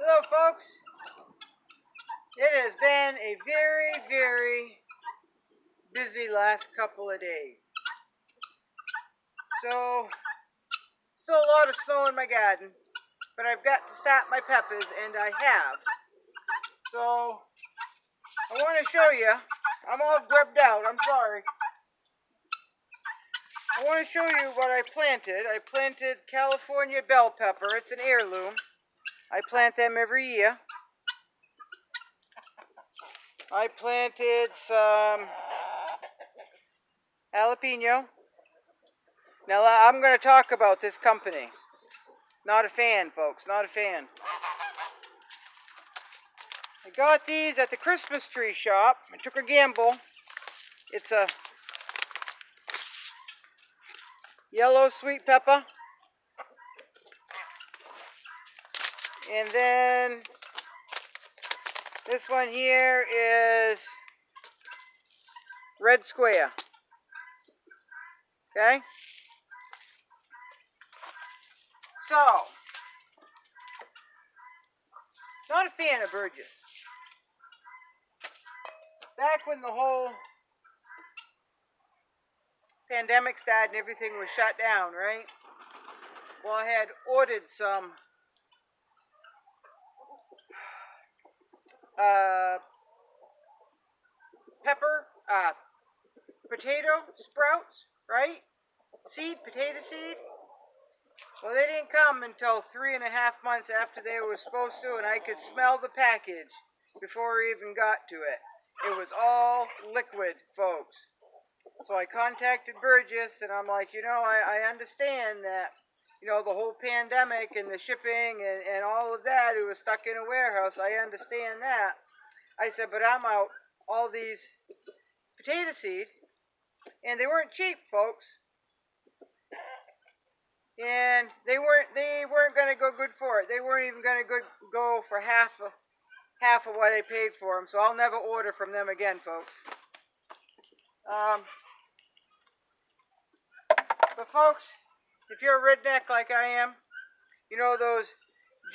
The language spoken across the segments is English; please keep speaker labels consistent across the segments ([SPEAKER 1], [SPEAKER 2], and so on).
[SPEAKER 1] Hello folks, it has been a very busy last couple of days. So, still a lot of snow in my garden, but I've got to start my peppers and I have. So, I want to show you, I'm all grubbed out, I'm sorry. I want to show you what I planted. I planted California bell pepper, it's an heirloom. I plant them every year. I planted some jalapeno. Now I'm going to talk about this company. Not a fan, folks, not a fan. I got these at the Christmas tree shop. I took a gamble. It's a yellow sweet pepper. And then this one here is red square. Okay? So, not a fan of Burgess. Back when the whole pandemic started and everything was shut down, right? Well, I had ordered some potato sprouts, right? Potato seed. Well, they didn't come until 3.5 months after they were supposed to, and I could smell the package before I even got to it. It was all liquid, folks. So I contacted Burgess, and I'm like, I understand that, the whole pandemic and the shipping and all of that, it was stuck in a warehouse. I understand that. I said, but I'm out all these potato seed, and they weren't cheap, folks. And they weren't going to go good for it. They weren't even going to go for half of what I paid for them. So I'll never order from them again, folks. But folks, if you're a redneck like I am, you know those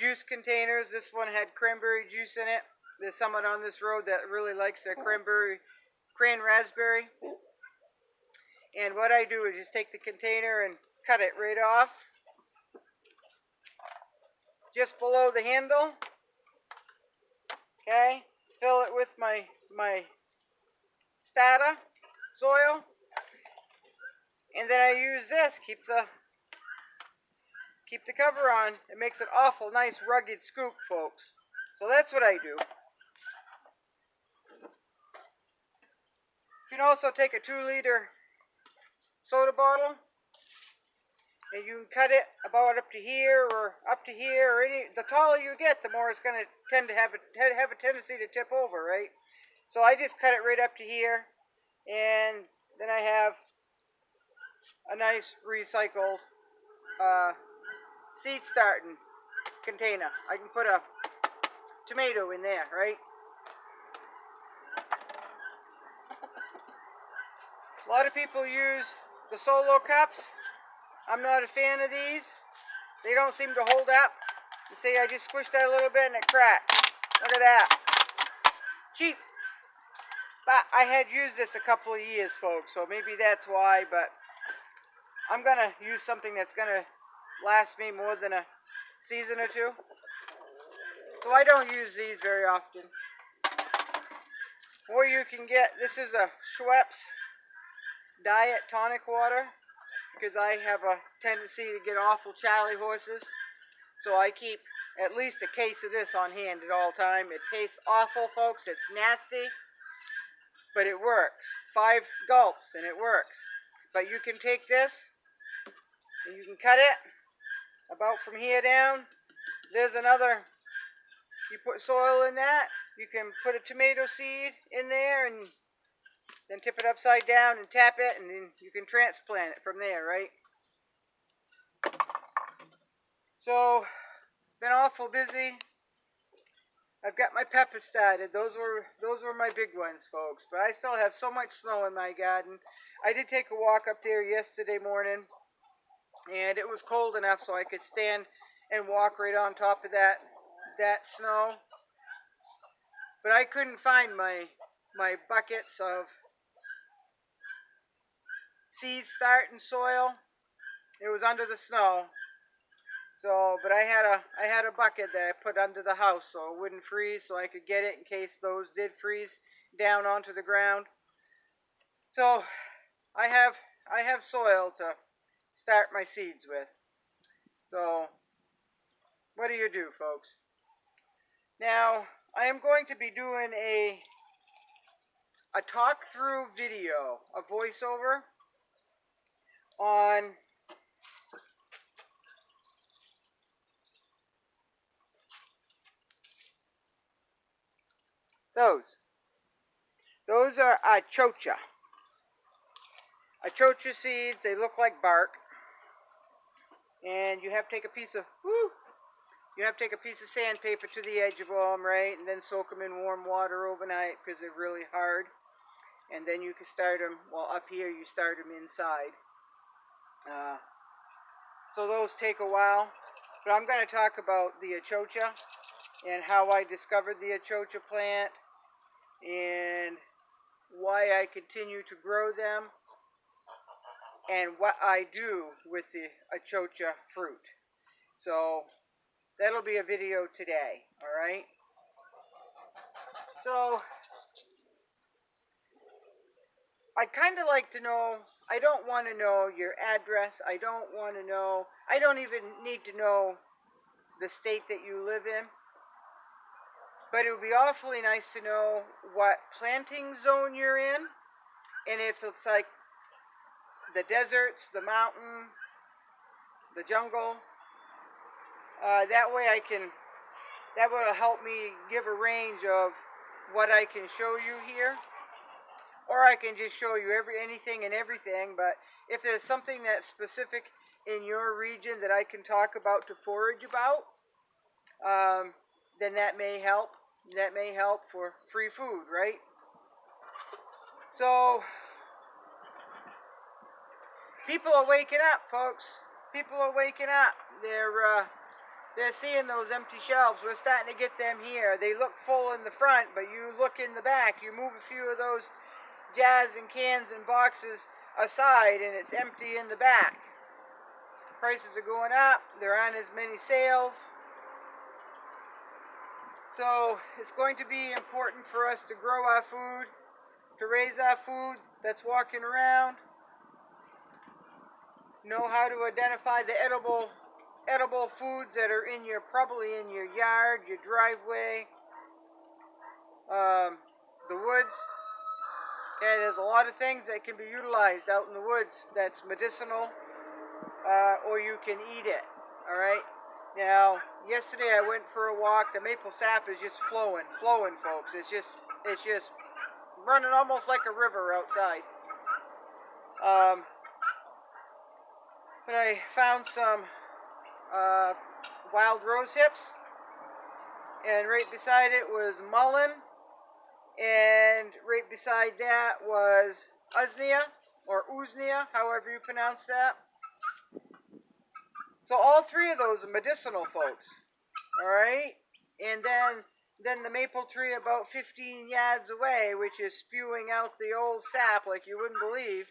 [SPEAKER 1] juice containers. This one had cranberry juice in it. There's someone on this road that really likes their cran raspberry. And what I do is just take the container and cut it right off, just below the handle. Okay, fill it with my starter soil, and then I use this. Keep the cover on. It makes an awful nice rugged scoop, folks. So that's what I do. You can also take a 2-liter soda bottle, and you can cut it about up to here or up to here, or the taller you get, the more it's going to tend to have a tendency to tip over, right? So I just cut it right up to here, and then I have a nice recycled seed starting container. I can put a tomato in there, right? A lot of people use the solo cups. I'm not a fan of these. They don't seem to hold up. You see, I just squished that a little bit and it cracked. Look at that. Cheap. But I had used this a couple of years, folks, so maybe that's why, but I'm going to use something that's going to last me more than a season or two. So I don't use these very often. Or you can get, this is a Schweppes diet tonic water, because I have a tendency to get awful Charlie horses. So I keep at least a case of this on hand at all time. It tastes awful, folks. It's nasty, but it works. 5 gulps and it works. But you can take this and you can cut it about from here down. There's another, you put soil in that. You can put a tomato seed in there and then tip it upside down and tap it, and then you can transplant it from there, right? So, been awful busy. I've got my peppers started. Those were my big ones, folks. But I still have so much snow in my garden. I did take a walk up there yesterday morning, and it was cold enough so I could stand and walk right on top of that that snow. But I couldn't find my buckets of seed starting soil. It was under the snow. So, but I had a bucket that I put under the house so it wouldn't freeze, so I could get it in case those did freeze down onto the ground. So, I have soil to start my seeds with. So, what do you do, folks? Now, I am going to be doing a talk-through video, a voiceover on those. Those are achocha. Achocha seeds, they look like bark. And you have to take a piece of, sandpaper to the edge of them, right? And then soak them in warm water overnight because they're really hard. And then you can start them, well, up here you start them inside. So those take a while. But I'm going to talk about the achocha and how I discovered the achocha plant and why I continue to grow them and what I do with the achocha fruit. So that'll be a video today, all right? So I'd kind of like to know, I don't want to know your address. I don't even need to know the state that you live in. But it would be awfully nice to know what planting zone you're in. And if it's like the deserts, the mountain, the jungle, that way that will help me give a range of what I can show you here. Or I can just show you anything and everything, but if there's something that's specific in your region that I can talk about to forage about, then that may help. That may help for free food, right? So, people are waking up, folks. People are waking up. They're seeing those empty shelves. We're starting to get them here. They look full in the front, but you look in the back. You move a few of those jars and cans and boxes aside, and it's empty in the back. Prices are going up. There aren't as many sales. So it's going to be important for us to grow our food, to raise our food that's walking around, know how to identify the edible foods that are probably in your yard, your driveway, the woods. Okay, there's a lot of things that can be utilized out in the woods that's medicinal, or you can eat it, all right? Now, yesterday I went for a walk. The maple sap is just flowing, folks. It's just running almost like a river outside. But I found some wild rose hips, and right beside it was mullein, and right beside that was usnea, or usnea, however you pronounce that. So all three of those are medicinal, folks. All right? And then the maple tree about 15 yards away, which is spewing out the old sap like you wouldn't believe.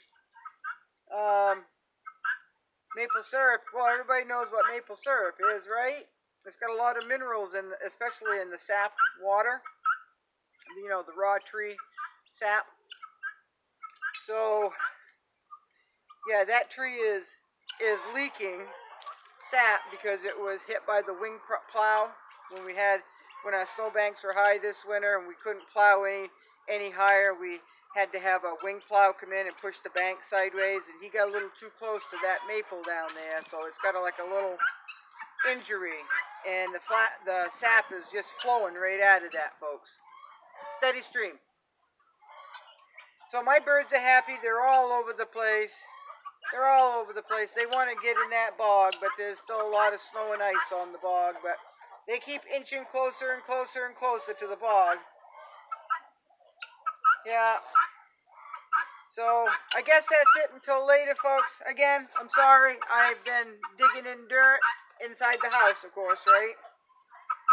[SPEAKER 1] Maple syrup, well, everybody knows what maple syrup is, right? It's got a lot of minerals, especially in the sap water. You know, the raw tree sap. So, yeah, that tree is leaking sap because it was hit by the wing plow when our snowbanks were high this winter and we couldn't plow any higher. We had to have a wing plow come in and push the bank sideways, and he got a little too close to that maple down there, so it's got like a little injury, and the sap is just flowing right out of that, folks. Steady stream. So my birds are happy. They're all over the place. They want to get in that bog, but there's still a lot of snow and ice on the bog. But they keep inching closer and closer and closer to the bog. Yeah. So I guess that's it until later, folks. Again, I'm sorry. I've been digging in dirt inside the house, of course, right?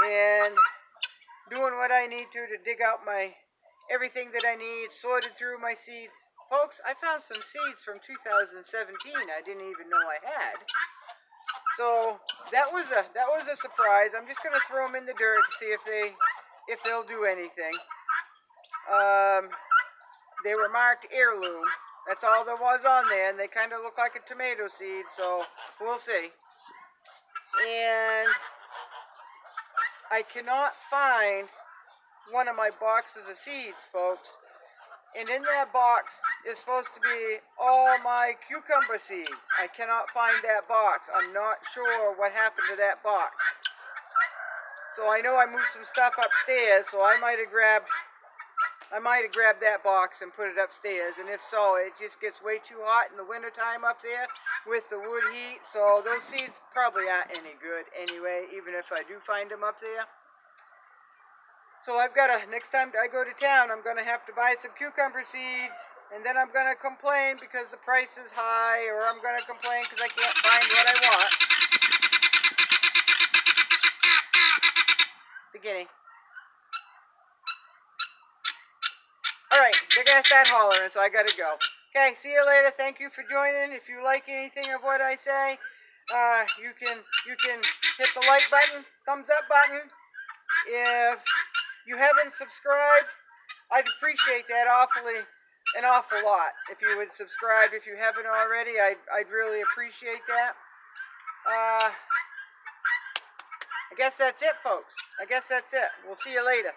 [SPEAKER 1] and doing what I need to dig out my everything that I need, sorted through my seeds. Folks, I found some seeds from 2017 I didn't even know I had. So that was a surprise. I'm just gonna throw them in the dirt to see if they'll do anything. They were marked heirloom. That's all there was on there, and they kind of look like a tomato seed, so we'll see. And I cannot find one of my boxes of seeds, folks. And in that box is supposed to be all my cucumber seeds. I cannot find that box. I'm not sure what happened to that box. So I know I moved some stuff upstairs, so I might have grabbed that box and put it upstairs. And if so, it just gets way too hot in the wintertime up there with the wood heat. So those seeds probably aren't any good anyway, even if I do find them up there. So next time I go to town, I'm going to have to buy some cucumber seeds, and then I'm going to complain because the price is high, or I'm going to complain because I can't find what I want. The guinea. Alright, they're going to start hollering, so I got to go. Okay, see you later. Thank you for joining. If you like anything of what I say, you can hit the like button, thumbs up button. If you haven't subscribed, I'd appreciate that an awful lot. If you would subscribe, if you haven't already, I'd really appreciate that. I guess that's it, folks. I guess that's it. We'll see you later.